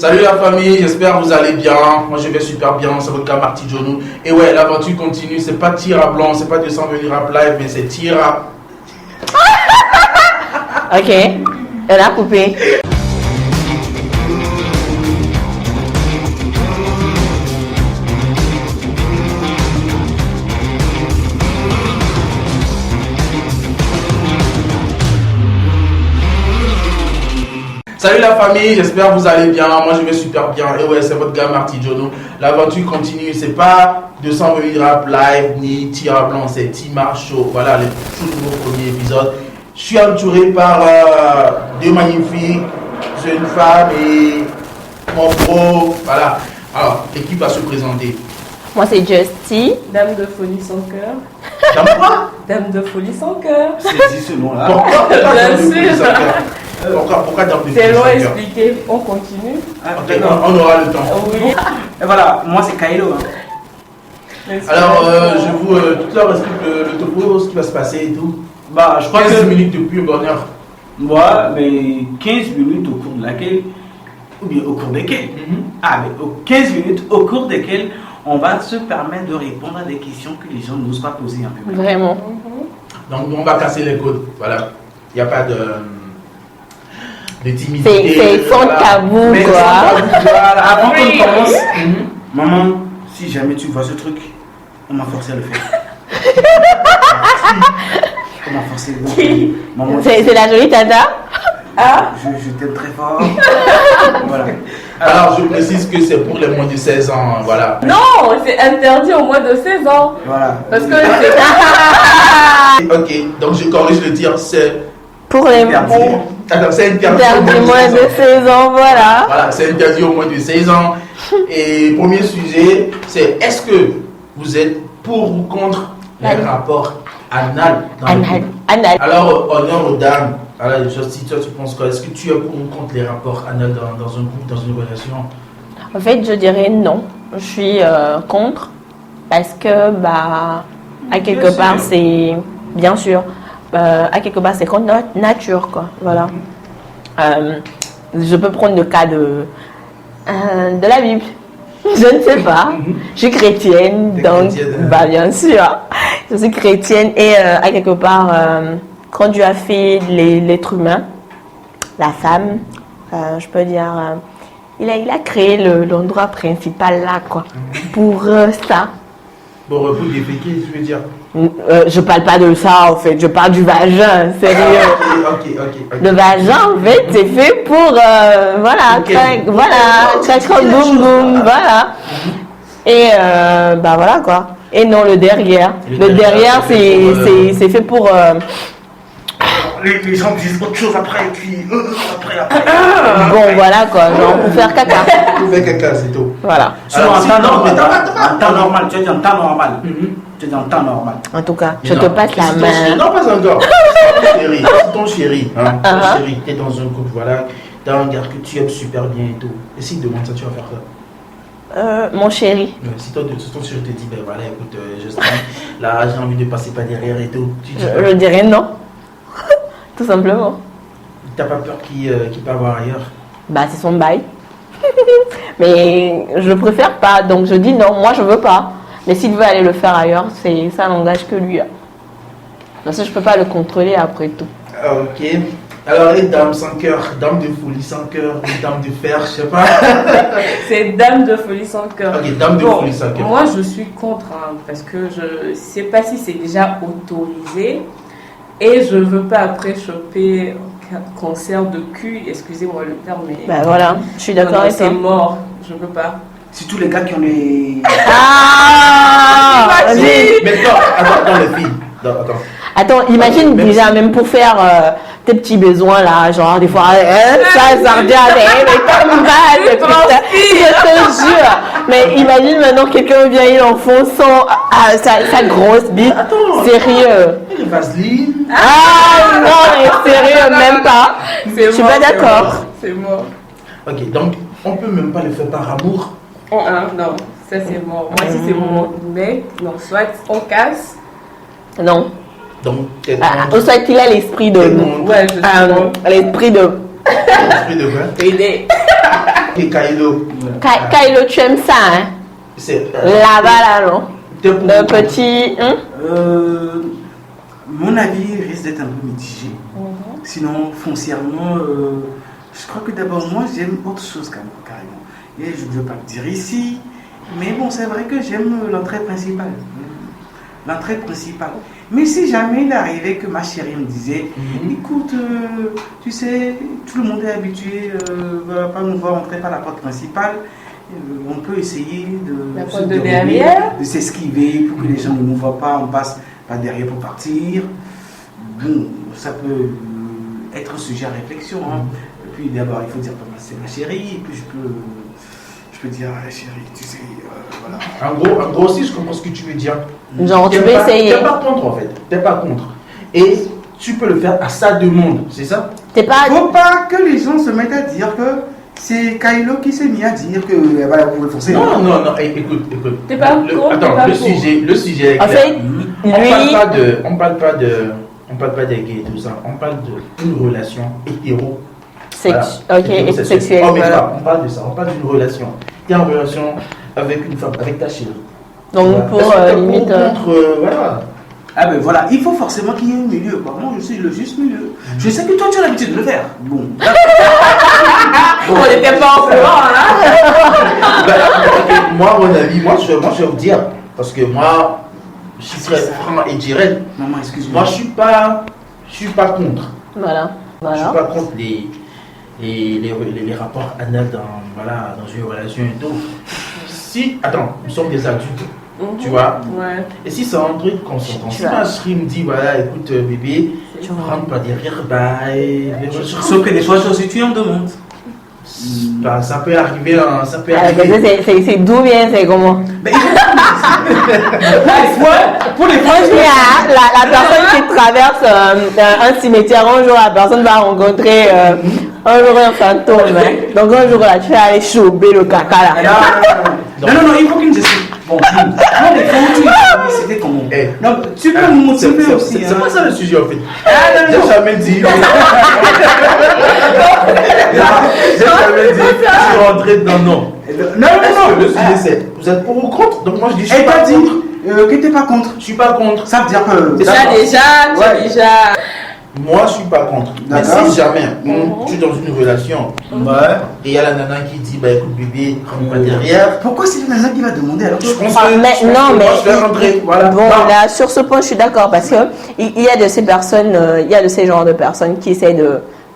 Salut la famille, j'espère que vous allez bien. Moi je vais super bien, c'est votre gars Marty Jonou. Et ouais, l'aventure continue, c'est pas tir à blanc, c'est pas 200 venir rap live, mais c'est tir à... Ok, elle a coupé. Salut la famille, j'espère que vous allez bien. Moi je vais super bien. Et ouais, c'est votre gars Marty Jonou. L'aventure continue, c'est pas 200 venir rap live ni tir à blanc, c'est Tima Show. Voilà, le tout nouveau premier épisode. Je suis entouré par deux magnifiques jeunes femmes et mon bro. Voilà. Alors, l'équipe va se présenter. Moi c'est Justy. Dame de folie sans cœur. Dame quoi? Dame de folie sans cœur. C'est dit ce nom-là. Pourquoi Bien Dame de sûr. folie sans cœur? Pourquoi Dame de C'est folie long sans à cœur? expliquer. On continue. Ok, on aura le temps. Oui. Et voilà, moi c'est Kailo. Merci. Alors, je vous tout à l'heure explique le topo, ce qui va se passer et tout. Bah, je crois 15 que minutes de pur bonheur. moi, mais 15 minutes au cours de laquelle, ou bien au cours desquelles, mais 15 minutes au cours desquelles on va se permettre de répondre à des questions que les gens n'osent pas poser un peu. Vraiment. Donc, on va casser les codes. Voilà. Il n'y a pas de timidité. C'est sans tabou Mais quoi. sans tabou, voilà, avant qu'on Oui. commence, maman, si jamais tu vois ce truc, on m'a forcé à le faire. On m'a forcé. Maman, C'est la jolie tata. Ah, je t'aime très fort. Voilà. Alors, je précise que c'est pour les moins de 16 ans. Voilà. non, c'est interdit au moins de 16 ans. Voilà. Parce que c'est. Ok, donc je corrige le tir. C'est Pour les Interdit. Attends, c'est interdit. interdits aux moins de 16 ans, voilà. Voilà, c'est interdit au moins de 16 ans. Et premier sujet, c'est est-ce que vous êtes pour ou contre les Anal. rapports anal dans le Anal. couple? Anal. Alors, honneur aux dames. Alors, si toi tu penses quoi? Est-ce que tu es pour ou contre les rapports anal dans un couple, dans une relation? En fait, je dirais non. Je suis contre parce que, bah, à quelque Bien part, sûr. c'est. Bien sûr. À quelque part, c'est contre notre nature, quoi. Voilà. Je peux prendre le cas de la Bible. Je ne sais pas. Je suis chrétienne, T'es donc, chrétienne, bah, bien sûr. Je suis chrétienne et à quelque part, quand Dieu a fait l'être humain, la femme, je peux dire, il a créé l'endroit principal là, quoi, pour ça. Bon, repos déféqué, tu veux dire? Je parle pas de ça, en fait, je parle du vagin, sérieux. Ok. Le vagin, en fait, c'est fait pour, voilà, Ok. crac, voilà, crac, crac, boum, boum, voilà. Et, bah voilà, quoi. Et non, le derrière. Le Le derrière, derrière, c'est fait pour, c'est fait pour... Les gens disent autre chose après, et puis après. bon, voilà, quoi, genre pour faire caca. Vous faites caca, c'est tout. Voilà. Sinon, Alors, en si- temps non, normal, mais en temps normal, tu es en temps normal. Tu es en temps normal. En tout cas, Mais je te non, passe la c'est ton chéri. main. Non, pas encore. Chéri, c'est ton chéri. Hein. Ton chéri, t'es dans un couple, voilà. T'as un gars que tu aimes super bien et tout. Et s'il te demande ça, tu vas faire ça. Mon chéri. Si ton chéri te dit, ben voilà, écoute, Justin, là, j'ai envie de passer par derrière et tout. Tu dis, Je dirais non. Tout simplement. t'as pas peur qu'il peut avoir ailleurs? Bah, c'est son bail. Mais je préfère pas, donc je dis non, moi je veux pas. Mais s'il veut aller le faire ailleurs, ça n'engage que lui. Parce que je peux pas le contrôler après tout. Ok. Alors, les dames sans cœur, dames de folie sans cœur, les dames de fer, je sais pas. C'est dame de folie sans cœur. Ok, dame de Bon, folie sans cœur. moi je suis contre hein, parce que je sais pas si c'est déjà autorisé et je veux pas après choper un cancer de cul, excusez-moi le terme, mais Bah voilà, je suis d'accord non, avec c'est toi. mort, je veux pas. Si tous les gars qui ont les. Ah Imagine. vas-y. Mais non, attends, dans les filles. Non, attends. Attends, imagine Même déjà, même pour faire tes petits besoins là, genre des fois, ça revient, mais comme mal, putain, je te jure. Mais imagine maintenant quelqu'un vient, il enfonce sa grosse bite. Attends. Sérieux. Et les vaselines. Ah non, mais sérieux, même pas. C'est Je suis mort, pas c'est d'accord. mort, C'est mort. Ok, donc on peut même pas le faire par amour. Non, ça c'est mort. Moi si c'est mon mec, non, soit on casse. Non. Donc, t'es Au soit qu'il a l'esprit de. Ouais, je suis L'esprit de. l'esprit de quoi? aider. Et Kylo. Kylo, tu aimes ça, hein? C'est. Là-bas, là, non? T'es pour- Le petit. Hein? Mon avis risque d'être un peu mitigé. Sinon, foncièrement, je crois que d'abord, moi, j'aime autre chose carrément. Et je ne veux pas le dire ici, mais bon, c'est vrai que j'aime l'entrée principale. L'entrée principale. Mais si jamais il arrivait que ma chérie me disait, écoute, tu sais, tout le monde est habitué, va pas nous voir entrer par la porte principale. On peut essayer La de porte de dérober, derrière. de s'esquiver pour que les gens ne nous voient pas, on passe par derrière pour partir. Bon, ça peut être sujet à réflexion. Hein. Et puis d'abord, il faut dire que c'est ma chérie, et puis je peux dire, ah, chérie, tu sais, voilà. En gros aussi, je comprends ce que tu veux dire. Genre, tu peux essayer. T'es pas contre en fait. T'es pas contre. Et tu peux le faire à sa demande, c'est ça? T'es pas. Faut pas que les gens se mettent à dire que c'est Kylo qui s'est mis à dire que voilà, vous pouvez forcer. Non, écoute. T'es pas contre, Attends, t'es pas le pour. sujet est En clair. fait, lui. On parle pas des gays et tout ça. On parle d'une relation hétéro. Ok, hétérosexuelle. sexuel. Oh, mais Voilà. voilà, on parle de ça. On parle d'une relation. Tu es en relation avec une femme, avec ta chérie. Donc, Voilà. pour Est-ce que t'es limite. contre, voilà. Ah ben voilà, il faut forcément qu'il y ait un milieu. Quoi. Moi, je suis le juste milieu. Je sais que toi, tu as l'habitude de le faire. Bon. On n'était pas en flanc, là. Moi, à mon avis, moi, je vais vous dire. Parce que moi, je suis très franc et direct. Maman, excuse-moi. Moi, je suis pas contre. Voilà. Je suis Voilà. pas contre les rapports anal dans une relation et tout. Si, attends, nous sommes des adultes, tu vois. Ouais. Et si c'est un truc consentant, Tu si vois. ma chérie me dit, voilà, écoute bébé, Tu vois. rentre pas derrière, bah, Sauf que des fois, toi aussi, tu en demandes. bah, ça peut arriver, hein, ça peut Ah, arriver. c'est d'où bien, c'est comment? Mais il faut pour les fois, Franchement, la personne qui traverse un cimetière, un jour la personne va rencontrer un jour un fantôme. Hein. Donc un jour là, tu vas aller choper le caca là. Non, il faut qu'il nous explique. Bon, moi, les fois où tu es, c'était comment? Eh. Non, tu peux nous motiver aussi. C'est pas ça le sujet en fait. Ah, non, non. J'ai jamais dit. J'ai jamais dit. Je suis rentré dedans, non. Non. Le sujet c'est, vous êtes pour ou contre? Donc moi je dis, je suis Elle pas t'a dit contre. que t'es pas contre. Je suis pas contre. Ça veut dire que. Déjà, Ouais. Moi je suis pas contre. Mais D'accord. si jamais tu es dans une relation et il y a la nana qui dit, bah écoute bébé, rentre pas derrière. Pourquoi c'est la nana qui va demander alors que. Je pense Ah, que, mais je pense non, que mais moi je vais rentrer. Voilà. bon, Non. là, sur ce point, je suis d'accord parce que il y a de ces personnes, il y a de ces genres de personnes qui essaient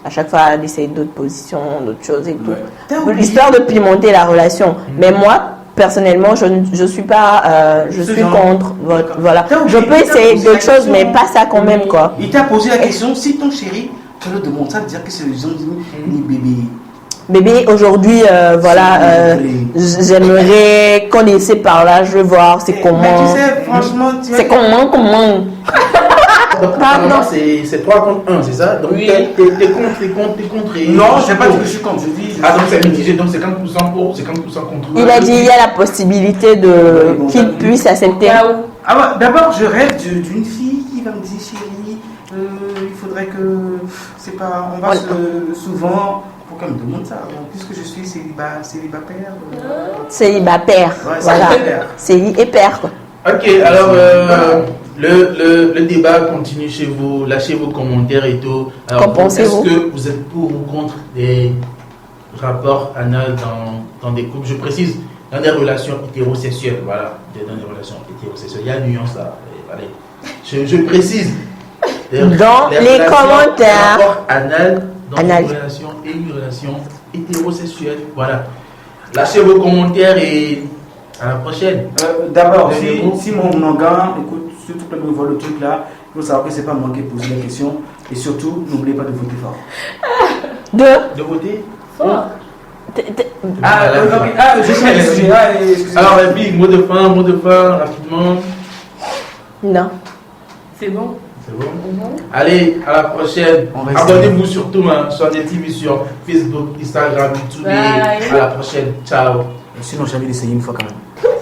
à chaque fois, d'essayer d'autres positions, d'autres choses et tout, T'as oublié. histoire de pimenter la relation. Mais moi, personnellement, je suis pas, je Ce suis genre. contre votre, voilà. T'as oublié, Je peux t'as essayer posé d'autres la choses, mais question. pas ça quand même, quoi. Il t'a posé la question si ton chéri te le demande, ça veut dire que c'est les gens ni bébé. Bébé, aujourd'hui, voilà, j'aimerais qu'on essaie par là, je veux voir, c'est Mais comment. tu sais, franchement, tu C'est comment. Donc, Pardon. c'est 3 contre 1, c'est ça? Donc, Oui. t'es contre. Et Non, je n'ai pas dit que je suis contre, je dis. Ah, donc c'est mitigé, donc 50% pour, 50% contre. Il a dit il y a la possibilité de Oui, qu'il puisse accepter. Ah ouais, d'abord, je rêve d'une fille qui va me dire, chérie, il faudrait que, c'est pas, on va souvent, pourquoi me demande ça? Bon, puisque je suis célibataire. Célibataire. Ouais, Voilà. célibataire. Céli et père, quoi. Ok, alors le débat continue chez vous, lâchez vos commentaires et tout. Alors, Qu'en pensez-vous? est-ce que vous êtes pour ou contre des rapports anal dans des couples? Je précise, dans des relations hétérosexuelles, voilà, dans des relations hétérosexuelles, il y a une nuance là. Allez. Je précise. Dans les relations, commentaires. Les rapports anal dans Anal. une relation et une relation hétérosexuelle, voilà. Lâchez vos commentaires et à la prochaine. D'abord, Donnez-vous. si mon gars, écoute, surtout que me voit le truc là, il faut savoir que c'est pas moi qui ai posé la question. Et surtout, n'oubliez pas de voter fort. De. De voter. Je sais le sujet. Excusez-moi. Alors, la fille, mot de fin, rapidement. Non. C'est bon. C'est bon. Allez, à la prochaine. On va essayer. Abonnez-vous surtout sur des TV sur Facebook, Instagram, YouTube. Bye. À la prochaine. Ciao. Sinon, j'ai envie d'essayer une fois quand même.